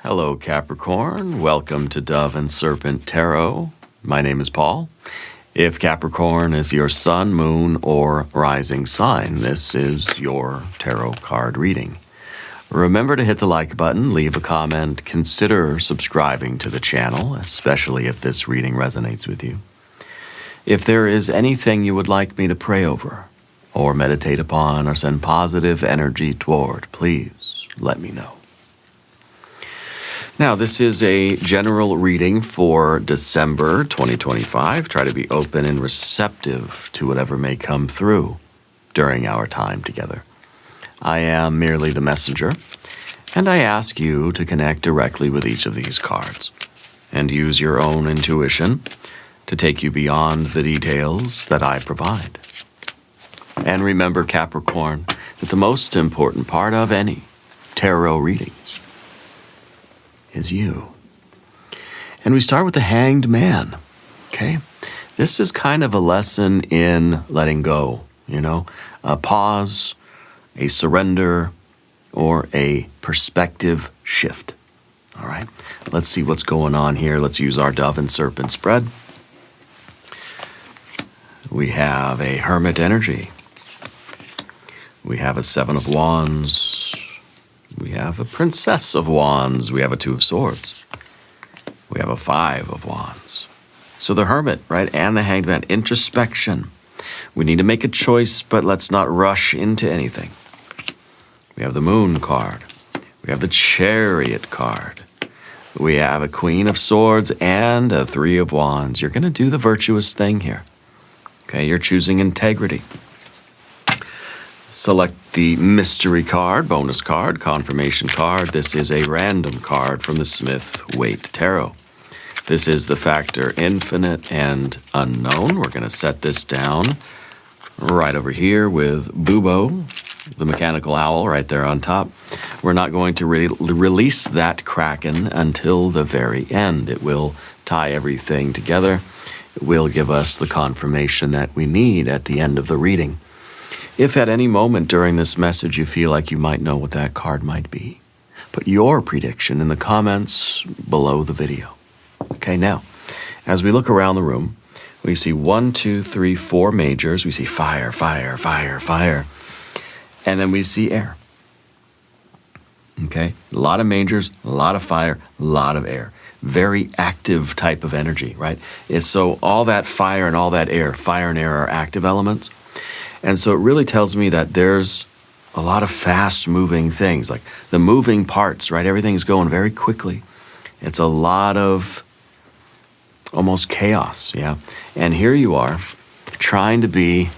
Hello, Capricorn. Welcome to Dove and Serpent Tarot. My name is Paul. If Capricorn is your sun, moon, or rising sign, this is your tarot card reading. Remember to hit the like button, leave a comment, consider subscribing to the channel, especially if this reading resonates with you. If there is anything you would like me to pray over, or meditate upon, or send positive energy toward, please let me know. Now, this is a general reading for December 2025. Try to be open and receptive to whatever may come through during our time together. I am merely the messenger, and I ask you to connect directly with each of these cards and use your own intuition to take you beyond the details that I provide. And remember, Capricorn, that the most important part of any tarot reading is you. And we start with the Hanged Man, okay? This is kind of a lesson in letting go, a pause, a surrender, or a perspective shift, all right? Let's see what's going on here. Let's use our Dove and Serpent spread. We have a Hermit energy. We have a Seven of Wands. We have a Princess of Wands. We have a Two of Swords. We have a Five of Wands. So the Hermit, right, and the Hanged Man, introspection. We need to make a choice, but let's not rush into anything. We have the Moon card. We have the Chariot card. We have a Queen of Swords and a Three of Wands. You're going to do the virtuous thing here. Okay, you're choosing integrity. Select the mystery card, bonus card, confirmation card. This is a random card from the Smith-Waite Tarot. This is the factor infinite and unknown. We're going to set this down right over here with Bubo, the mechanical owl, right there on top. We're not going to release that Kraken until the very end. It will tie everything together. It will give us the confirmation that we need at the end of the reading. If at any moment during this message you feel like you might know what that card might be, put your prediction in the comments below the video. Okay, now, as we look around the room, we see 1, 2, 3, 4 majors. We see fire, fire, fire, fire. And then we see air. Okay, a lot of majors, a lot of fire, a lot of air. Very active type of energy, right? It's so all that fire and all that air, fire and air are active elements. And so it really tells me that there's a lot of fast-moving things, like the moving parts, right? Everything's going very quickly. It's a lot of almost chaos, yeah? And here you are, trying to be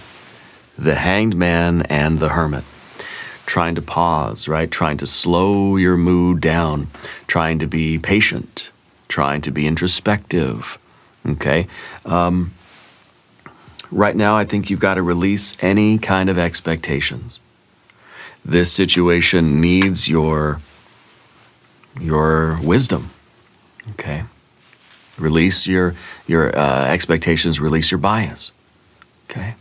the Hanged Man and the Hermit, trying to pause, right? Trying to slow your mood down, trying to be patient, trying to be introspective, okay? Right now, I think you've got to release any kind of expectations. This situation needs your wisdom, okay? Release your expectations, release your bias, okay?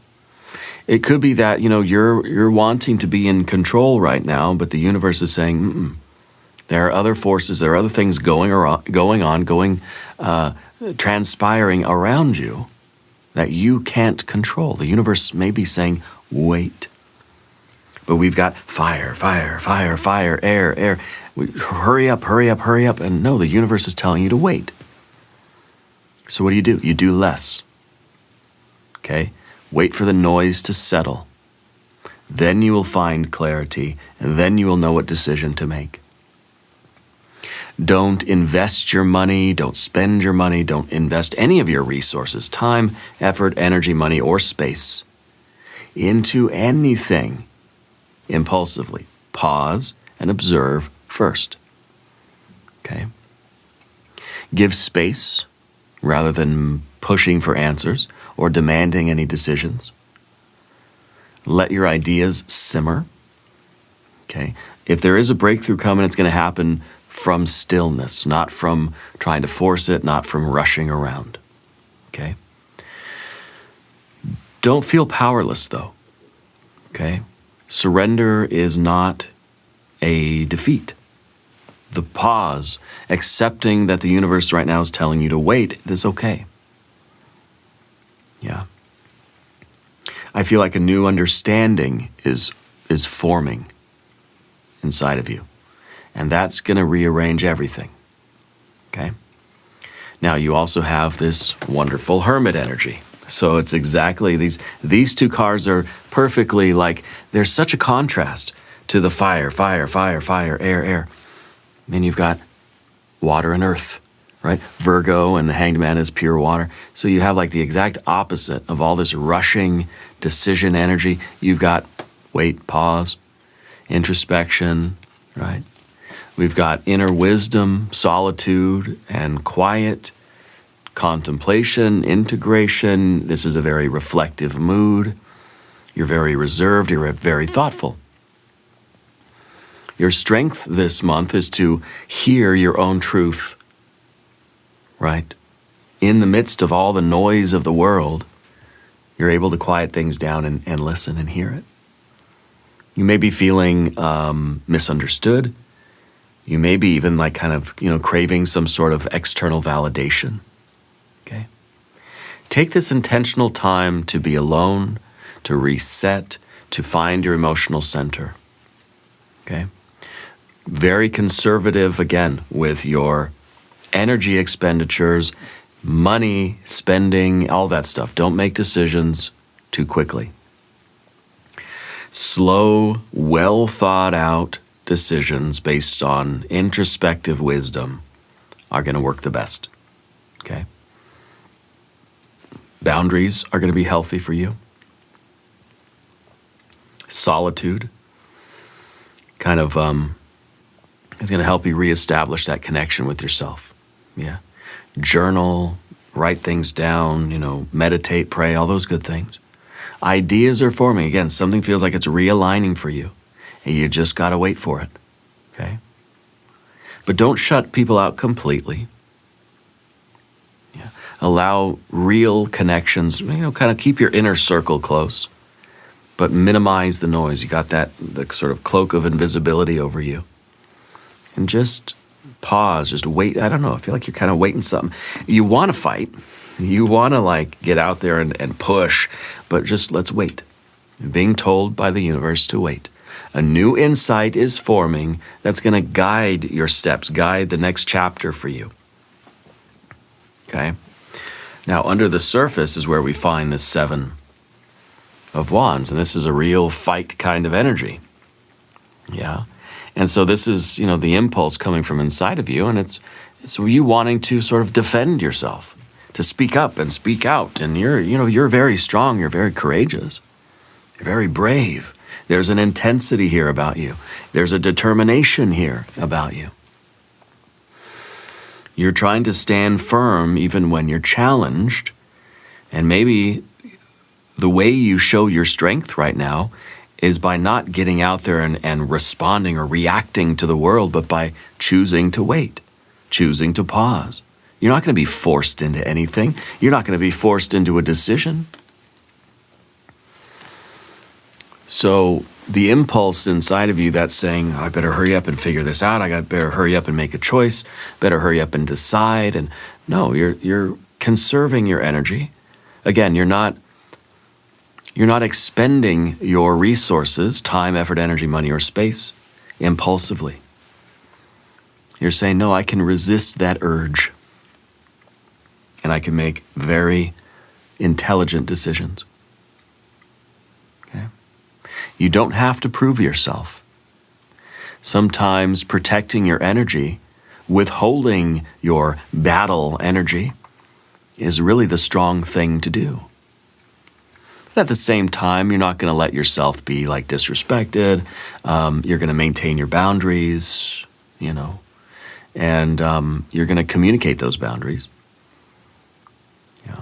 It could be that, you're wanting to be in control right now, but the universe is saying, there are other forces, there are other things transpiring around you that you can't control. The universe may be saying, wait. But we've got fire, fire, fire, fire, air, air. Hurry up, hurry up, hurry up. And no, the universe is telling you to wait. So what do? You do less. Okay? Wait for the noise to settle. Then you will find clarity, and then you will know what decision to make. Don't invest your money, don't spend your money, don't invest any of your resources, time, effort, energy, money, or space into anything impulsively. Pause and observe first. Okay? Give space rather than pushing for answers or demanding any decisions. Let your ideas simmer. Okay? If there is a breakthrough coming, it's going to happen from stillness, not from trying to force it, not from rushing around, okay? Don't feel powerless, though, okay? Surrender is not a defeat, the pause, accepting that the universe right now is telling you to wait, is okay. Yeah. I feel like a new understanding is forming inside of you. And that's going to rearrange everything. Okay? Now, you also have this wonderful hermit energy. So it's exactly these two cards are perfectly like, there's such a contrast to the fire, air, air. Then you've got water and earth, right? Virgo and the Hanged Man is pure water. So you have like the exact opposite of all this rushing decision energy. You've got wait, pause, introspection, right? We've got inner wisdom, solitude, and quiet, contemplation, integration. This is a very reflective mood. You're very reserved, you're very thoughtful. Your strength this month is to hear your own truth, right? In the midst of all the noise of the world, you're able to quiet things down and listen and hear it. You may be feeling misunderstood. You may be even like kind of, craving some sort of external validation, okay? Take this intentional time to be alone, to reset, to find your emotional center, okay? Very conservative, again, with your energy expenditures, money, spending, all that stuff. Don't make decisions too quickly. Slow, well thought out decisions based on introspective wisdom are going to work the best, okay? Boundaries are going to be healthy for you. Solitude kind of is going to help you reestablish that connection with yourself, yeah? Journal, write things down, meditate, pray, all those good things. Ideas are forming. Again, something feels like it's realigning for you, and you just got to wait for it, okay? But don't shut people out completely. Yeah. Allow real connections, kind of keep your inner circle close, but minimize the noise. You got the sort of cloak of invisibility over you. And just pause, just wait. I don't know, I feel like you're kind of waiting something. You want to fight. You want to get out there and push, but just let's wait. You're being told by the universe to wait. A new insight is forming that's going to guide your steps, guide the next chapter for you. Okay? Now, under the surface is where we find the Seven of Wands, and this is a real fight kind of energy. Yeah? And so this is, the impulse coming from inside of you, and it's you wanting to sort of defend yourself, to speak up and speak out. And you're very strong, you're very courageous, you're very brave. There's an intensity here about you. There's a determination here about you. You're trying to stand firm even when you're challenged. And maybe the way you show your strength right now is by not getting out there and responding or reacting to the world, but by choosing to wait, choosing to pause. You're not going to be forced into anything. You're not going to be forced into a decision. So the impulse inside of you that's saying, I better hurry up and figure this out. Better hurry up and make a choice. Better hurry up and decide. And no, you're conserving your energy. Again, you're not expending your resources, time, effort, energy, money, or space impulsively. You're saying, no, I can resist that urge. And I can make very intelligent decisions. Okay? You don't have to prove yourself. Sometimes protecting your energy, withholding your battle energy, is really the strong thing to do. But at the same time, you're not going to let yourself be disrespected. You're going to maintain your boundaries, and you're going to communicate those boundaries. Yeah.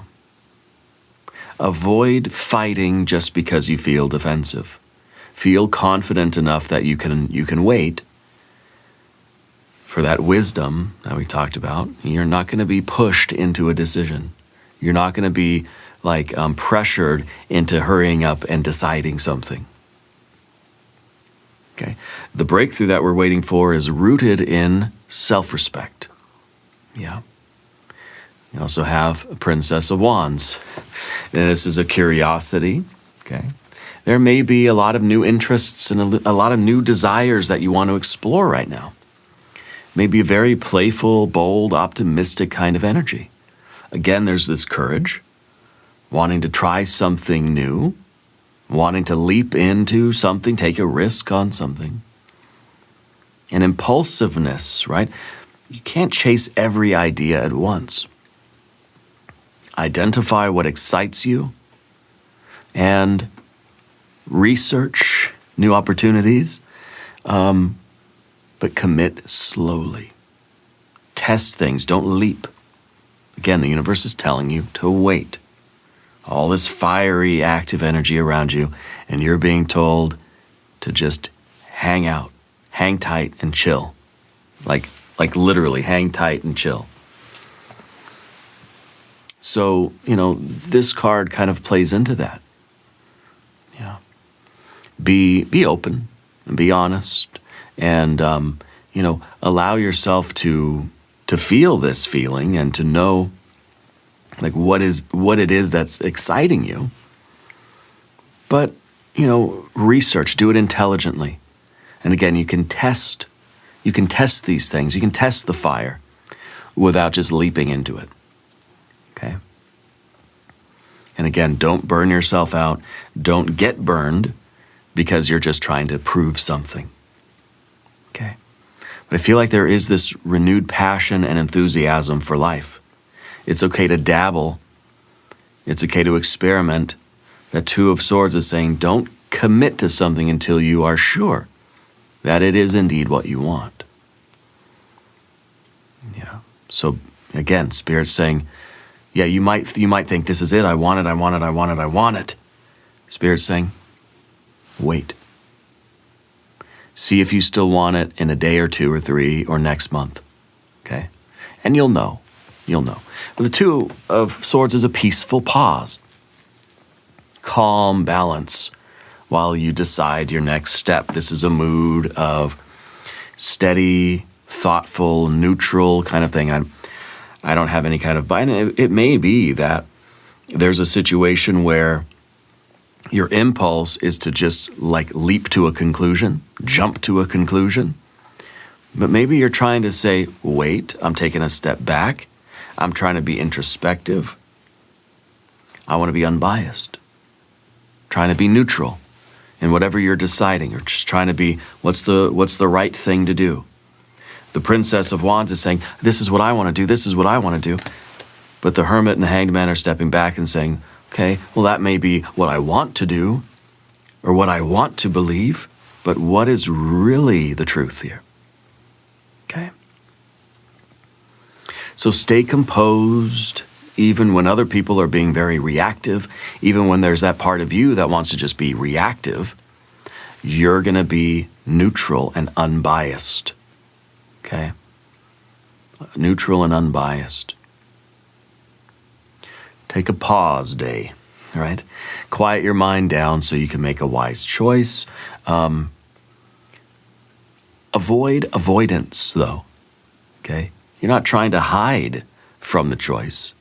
Avoid fighting just because you feel defensive. Feel confident enough that you can wait for that wisdom that we talked about. You're not going to be pushed into a decision. You're not going to be pressured into hurrying up and deciding something. Okay? The breakthrough that we're waiting for is rooted in self-respect. Yeah. You also have a Princess of Wands. And this is a curiosity. Okay? There may be a lot of new interests and a lot of new desires that you want to explore right now. Maybe a very playful, bold, optimistic kind of energy. Again, there's this courage, wanting to try something new, wanting to leap into something, take a risk on something. And impulsiveness, right? You can't chase every idea at once. Identify what excites you and research new opportunities, but commit slowly. Test things, don't leap. Again, the universe is telling you to wait. All this fiery, active energy around you, and you're being told to just hang out, hang tight and chill. Like literally, hang tight and chill. So, this card kind of plays into that. Yeah. Be open and be honest and, allow yourself to feel this feeling and to know what it is that's exciting you. But, research, do it intelligently. And again, you can test these things. You can test the fire without just leaping into it. Okay? And again, don't burn yourself out. Don't get burned because you're just trying to prove something. Okay? But I feel like there is this renewed passion and enthusiasm for life. It's okay to dabble. It's okay to experiment. That Two of Swords is saying, don't commit to something until you are sure that it is indeed what you want. Yeah. So again, Spirit's saying, yeah, you might think this is it. I want it. Spirit's saying, wait. See if you still want it in a day or 2 or 3 or next month. Okay? And you'll know. But the Two of Swords is a peaceful pause. Calm balance while you decide your next step. This is a mood of steady, thoughtful, neutral kind of thing. I don't have any kind of bind. It may be that there's a situation where your impulse is to just leap to a conclusion, jump to a conclusion. But maybe you're trying to say, wait, I'm taking a step back. I'm trying to be introspective. I want to be unbiased. Trying to be neutral in whatever you're deciding, or just trying to be, what's the right thing to do? The Princess of Wands is saying, this is what I want to do, this is what I want to do. But the Hermit and the Hanged Man are stepping back and saying, okay, well, that may be what I want to do, or what I want to believe, but what is really the truth here? Okay? So stay composed, even when other people are being very reactive, even when there's that part of you that wants to just be reactive, you're going to be neutral and unbiased. Okay? Neutral and unbiased. Take a pause day, all right? Quiet your mind down so you can make a wise choice. Avoid avoidance, though, okay? You're not trying to hide from the choice.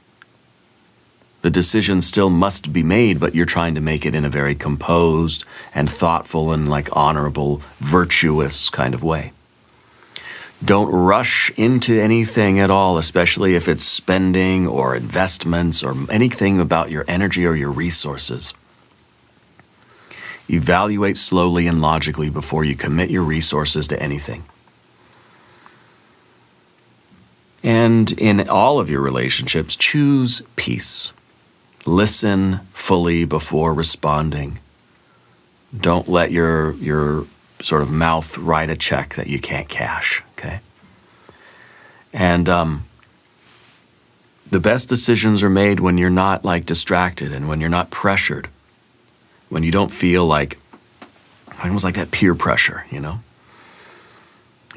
The decision still must be made, but you're trying to make it in a very composed and thoughtful and honorable, virtuous kind of way. Don't rush into anything at all, especially if it's spending or investments or anything about your energy or your resources. Evaluate slowly and logically before you commit your resources to anything. And in all of your relationships, choose peace. Listen fully before responding. Don't let your sort of mouth write a check that you can't cash, okay? And the best decisions are made when you're not distracted and when you're not pressured, when you don't feel almost like that peer pressure, You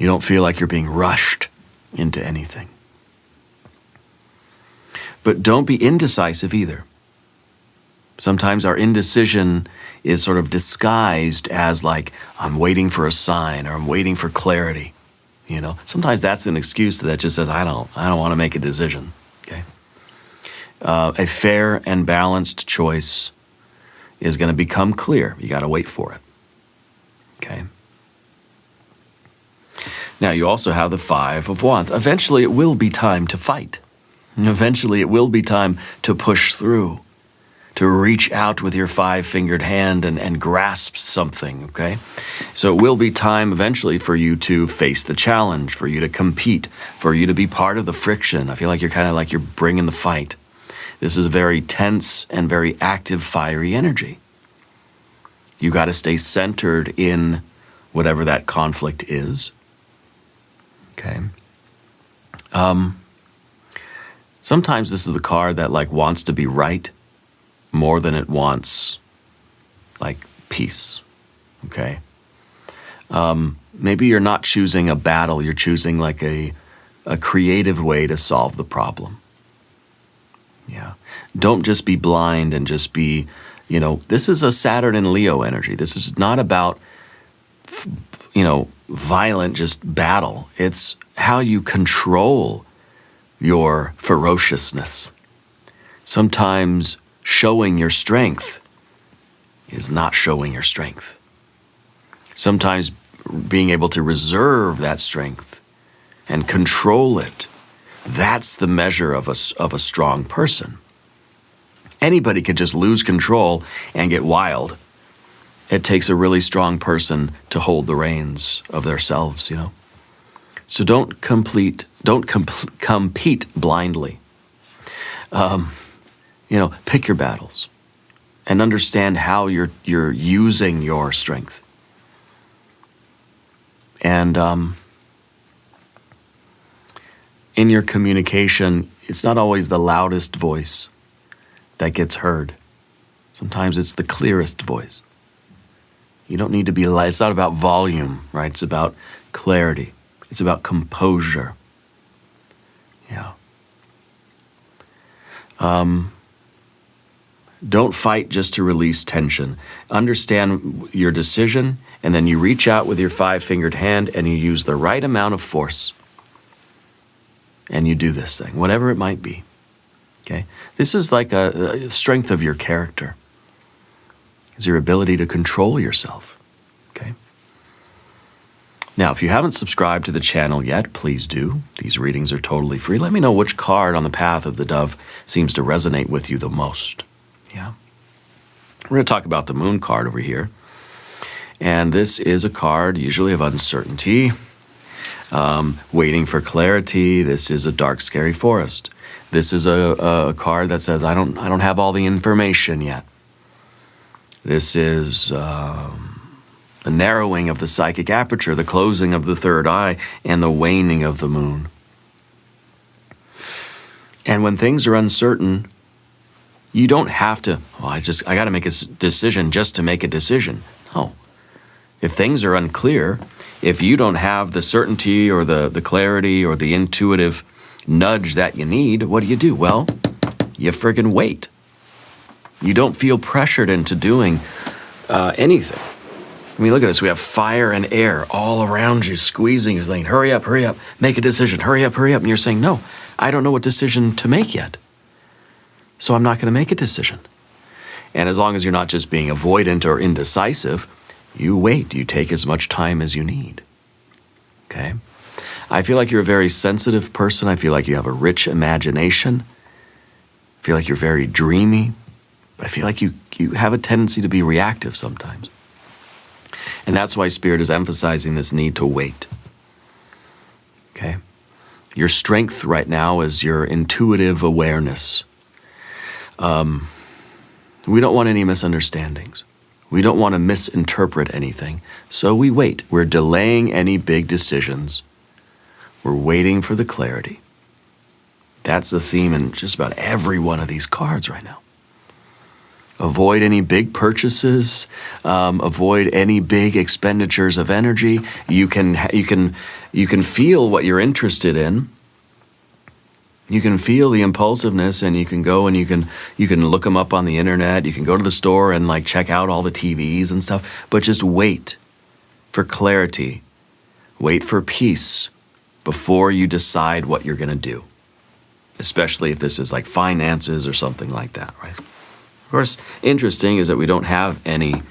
don't feel like you're being rushed into anything. But don't be indecisive either. Sometimes our indecision is sort of disguised as like, I'm waiting for a sign or I'm waiting for clarity. You know, sometimes that's an excuse that just says, I don't want to make a decision. Okay. A fair and balanced choice is going to become clear. You got to wait for it. Okay. Now you also have the Five of Wands. Eventually it will be time to fight. Eventually it will be time to push through, to reach out with your five-fingered hand and grasp something, okay? So it will be time eventually for you to face the challenge, for you to compete, for you to be part of the friction. I feel like you're kind of like you're bringing the fight. This is a very tense and very active, fiery energy. You got to stay centered in whatever that conflict is, okay? Sometimes this is the card that like wants to be right more than it wants, like, peace, okay? Maybe you're not choosing a battle, you're choosing like a creative way to solve the problem. Yeah. Don't just be blind and just be, you know, this is a Saturn and Leo energy. This is not about, you know, violent just battle. It's how you control your ferociousness. Sometimes showing your strength is not showing your strength. Sometimes being able to reserve that strength and control it, that's the measure of a strong person. Anybody could just lose control and get wild. It takes a really strong person to hold the reins of themselves, you know. So don't compete blindly. You know, pick your battles and understand how you're using your strength. And in your communication, it's not always the loudest voice that gets heard. Sometimes it's the clearest voice. You don't need to be loud. It's not about volume, right? It's about clarity. It's about composure. Yeah. Don't fight just to release tension. Understand your decision, and then you reach out with your five-fingered hand and you use the right amount of force. And you do this thing, whatever it might be. Okay? This is like a strength of your character. It's your ability to control yourself. Okay? Now, if you haven't subscribed to the channel yet, please do. These readings are totally free. Let me know which card on the path of the dove seems to resonate with you the most. Yeah. We're going to talk about the moon card over here. And this is a card usually of uncertainty, waiting for clarity. This is a dark, scary forest. This is a card that says, I don't have all the information yet. This is the narrowing of the psychic aperture, the closing of the third eye, and the waning of the moon. And when things are uncertain, you don't have to, I got to make a decision just to make a decision. No. If things are unclear, if you don't have the certainty or the clarity or the intuitive nudge that you need, what do? Well, you friggin' wait. You don't feel pressured into doing anything. I mean, look at this. We have fire and air all around you, squeezing you, saying, hurry up, make a decision, hurry up. And you're saying, no, I don't know what decision to make yet. So I'm not going to make a decision. And as long as you're not just being avoidant or indecisive, you wait. You take as much time as you need. Okay? I feel like you're a very sensitive person. I feel like you have a rich imagination. I feel like you're very dreamy. But I feel like you have a tendency to be reactive sometimes. And that's why Spirit is emphasizing this need to wait. Okay? Your strength right now is your intuitive awareness. We don't want any misunderstandings. We don't want to misinterpret anything. So we wait. We're delaying any big decisions. We're waiting for the clarity. That's the theme in just about every one of these cards right now. Avoid any big purchases. Avoid any big expenditures of energy. You can feel what you're interested in, You can feel the impulsiveness, and you can go and you can look them up on the internet. You can go to the store and like check out all the TVs and stuff, but just wait for clarity. Wait for peace before you decide what you're going to do, especially if this is like finances or something like that, right? Of course, interesting is that we don't have any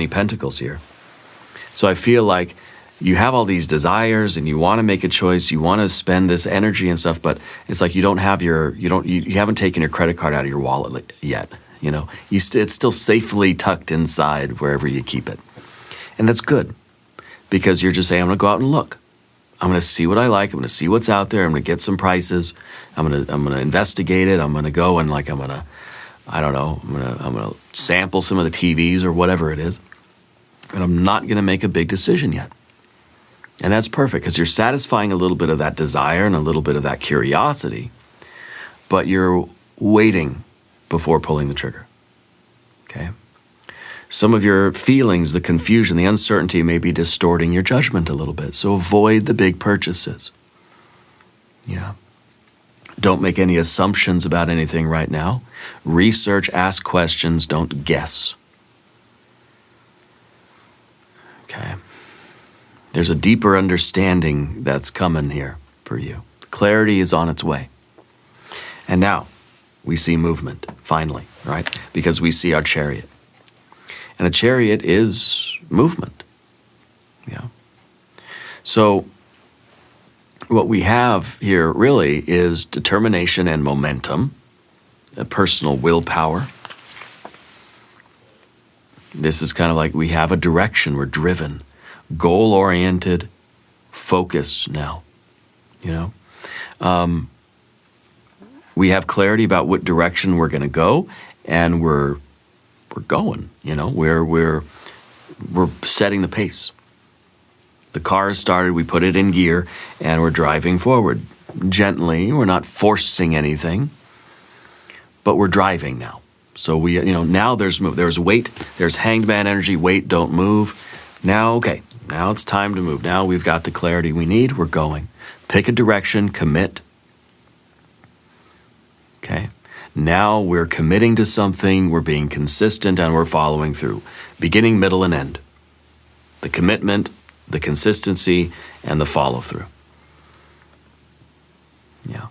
pentacles here. So I feel like you have all these desires and you want to make a choice, you want to spend this energy and stuff, but it's like you haven't taken your credit card out of your wallet yet, you know. It's still safely tucked inside wherever you keep it. And that's good, because you're just saying, I'm going to go out and look. I'm going to see what I like. I'm going to see what's out there. I'm going to get some prices. I'm going to investigate it. I'm going to go and like I'm going to sample some of the TVs or whatever it is. And I'm not going to make a big decision yet. And that's perfect, because you're satisfying a little bit of that desire and a little bit of that curiosity, but you're waiting before pulling the trigger, okay? Some of your feelings, the confusion, the uncertainty may be distorting your judgment a little bit, so avoid the big purchases. Yeah. Don't make any assumptions about anything right now. Research, ask questions, don't guess. Okay. There's a deeper understanding that's coming here for you. Clarity is on its way. And now we see movement, finally, right? Because we see our chariot. And a chariot is movement. Yeah. So what we have here really is determination and momentum, a personal willpower. This is kind of like we have a direction, we're driven, goal-oriented, focused now, you know. We have clarity about what direction we're going to go, and we're going, you know. We're setting the pace. The car is started, we put it in gear, and we're driving forward gently. We're not forcing anything, but we're driving now. So now there's weight, there's hanged man energy, wait, don't move. Now, okay, now it's time to move. Now we've got the clarity we need, we're going. Pick a direction, commit. Okay, now we're committing to something, we're being consistent, and we're following through. Beginning, middle, and end. The commitment, the consistency, and the follow-through. Yeah.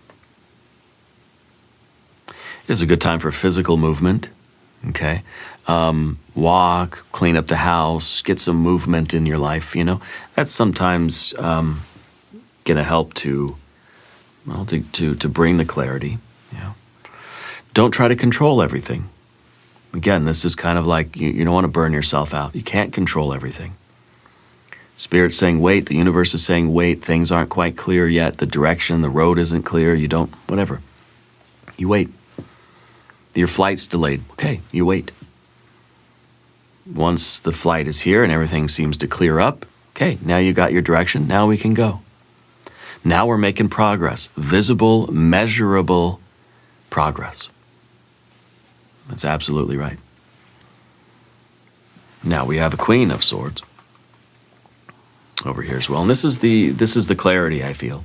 It's a good time for physical movement, okay? Walk, clean up the house, get some movement in your life, you know. That's sometimes going to help to bring the clarity, yeah. Don't try to control everything. Again, this is kind of like you don't want to burn yourself out. You can't control everything. Spirit's saying wait, the universe is saying wait, things aren't quite clear yet, the direction, the road isn't clear, whatever. You wait. Your flight's delayed. Okay, you wait. Once the flight is here and everything seems to clear up, okay, now you got your direction, now we can go. Now we're making progress, visible, measurable progress. That's absolutely right. Now we have a Queen of Swords over here as well. And this is the clarity I feel.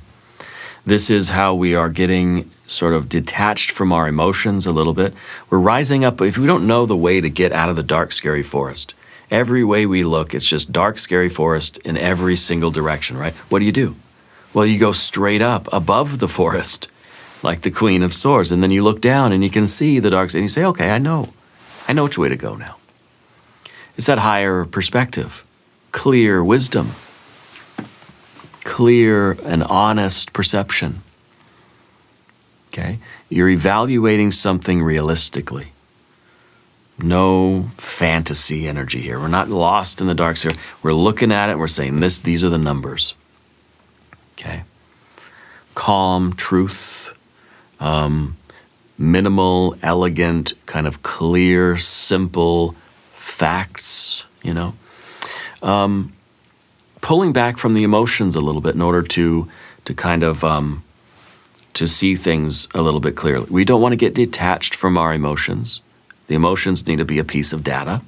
This is how we are getting sort of detached from our emotions a little bit. We're rising up. If we don't know the way to get out of the dark, scary forest, every way we look, it's just dark, scary forest in every single direction, right? What do? Well, you go straight up above the forest, like the Queen of Swords, and then you look down and you can see the dark, and you say, okay, I know which way to go now. It's that higher perspective, clear wisdom, clear and honest perception. Okay? You're evaluating something realistically. No fantasy energy here. We're not lost in the dark here. We're looking at it and we're saying these are the numbers. Okay? Calm, truth, minimal, elegant, kind of clear, simple facts, you know. Pulling back from the emotions a little bit in order to kind of to see things a little bit clearly. We don't want to get detached from our emotions. The emotions need to be a piece of data,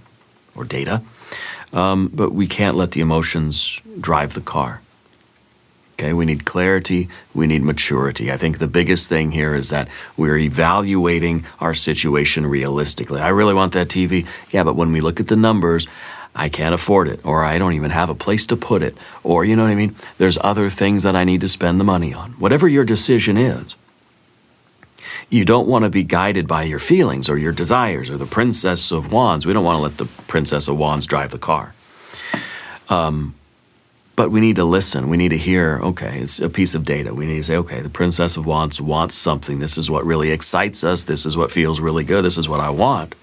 but we can't let the emotions drive the car. Okay, Okay, we need clarity, we need maturity. I think the biggest thing here is that we're evaluating our situation realistically. I really want that TV. Yeah, but when we look at the numbers, I can't afford it, or I don't even have a place to put it, or you know what I mean? There's other things that I need to spend the money on. Whatever your decision is, you don't want to be guided by your feelings or your desires or the Princess of Wands. We don't want to let the Princess of Wands drive the car. But we need to listen. We need to hear, okay, it's a piece of data. We need to say, okay, the Princess of Wands wants something. This is what really excites us. This is what feels really good. This is what I want.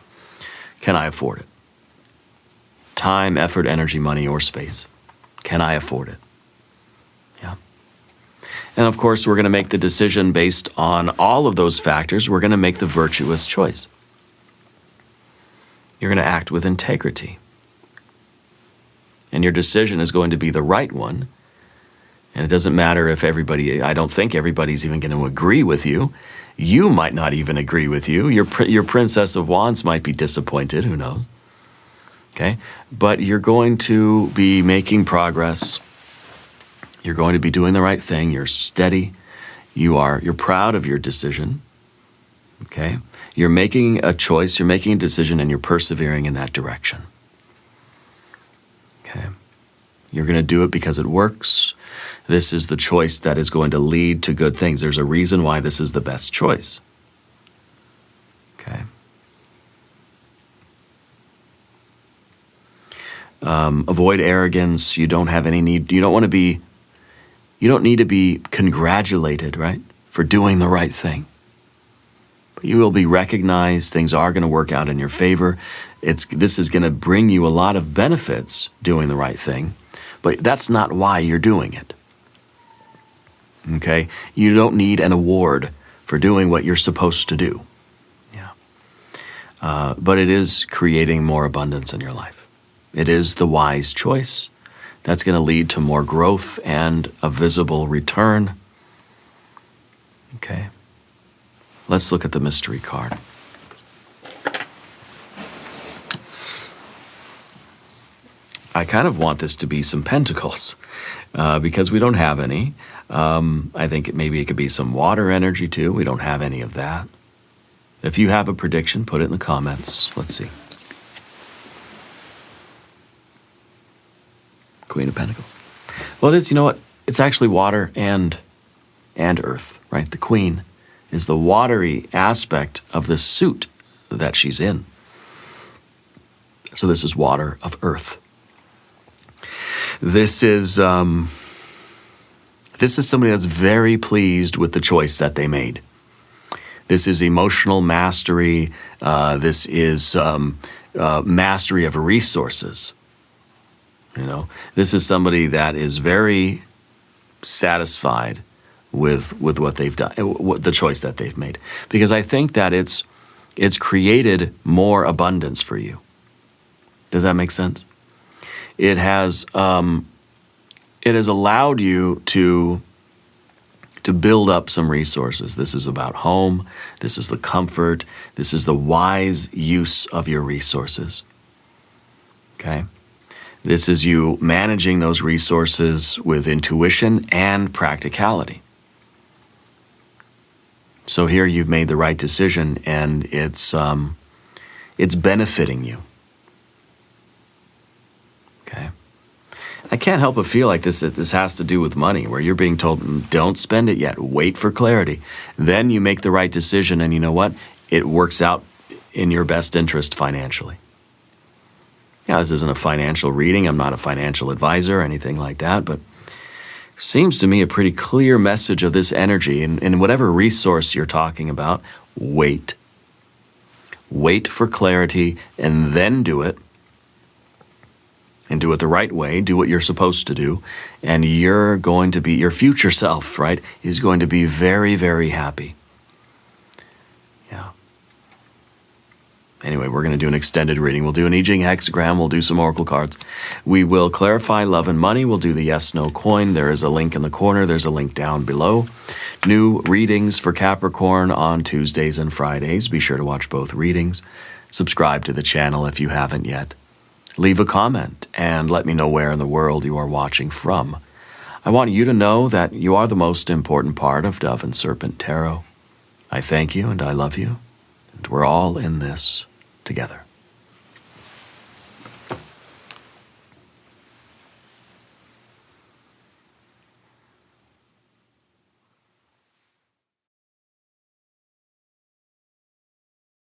Can I afford it? Time, effort, energy, money, or space. Can I afford it? Yeah. And of course, we're going to make the decision based on all of those factors. We're going to make the virtuous choice. You're going to act with integrity. And your decision is going to be the right one. And it doesn't matter if I don't think everybody's even going to agree with you. You might not even agree with you. Your Princess of Wands might be disappointed, who knows? Okay? But you're going to be making progress. You're going to be doing the right thing. You're steady. You're proud of your decision. Okay? You're making a choice, you're making a decision, and you're persevering in that direction. Okay. You're going to do it because it works. This is the choice that is going to lead to good things. There's a reason why this is the best choice. Okay. Avoid arrogance. You don't have any need. You don't need to be congratulated, right, for doing the right thing. But you will be recognized. Things are going to work out in your favor. This is going to bring you a lot of benefits doing the right thing, but that's not why you're doing it. Okay? You don't need an award for doing what you're supposed to do. Yeah. But it is creating more abundance in your life. It is the wise choice that's going to lead to more growth and a visible return. Okay? Let's look at the mystery card. I kind of want this to be some pentacles because we don't have any. I think maybe it could be some water energy too. We don't have any of that. If you have a prediction, put it in the comments. Let's see. Queen of Pentacles. Well, it is, you know what? It's actually water and earth, right? The Queen is the watery aspect of the suit that she's in. So this is water of earth. This is somebody that's very pleased with the choice that they made. This is emotional mastery. This is mastery of resources. You know, this is somebody that is very satisfied with what they've done, the choice that they've made, because I think that it's created more abundance for you. Does that make sense? It has allowed you to build up some resources. This is about home. This is the comfort. This is the wise use of your resources. Okay? This is you managing those resources with intuition and practicality. So here you've made the right decision, and it's benefiting you. Okay. I can't help but feel like this has to do with money, where you're being told, don't spend it yet, wait for clarity. Then you make the right decision, and you know what? It works out in your best interest financially. Yeah, this isn't a financial reading. I'm not a financial advisor or anything like that, but it seems to me a pretty clear message of this energy. And whatever resource you're talking about, wait. Wait for clarity and then do it. And do it the right way, do what you're supposed to do, and you're going to be, your future self, right, is going to be very, very happy. Yeah. Anyway, we're going to do an extended reading. We'll do an I Ching hexagram. We'll do some oracle cards. We will clarify love and money. We'll do the yes, no coin. There is a link in the corner. There's a link down below. New readings for Capricorn on Tuesdays and Fridays. Be sure to watch both readings. Subscribe to the channel if you haven't yet. Leave a comment and let me know where in the world you are watching from. I want you to know that you are the most important part of Dove and Serpent Tarot. I thank you and I love you, and we're all in this together.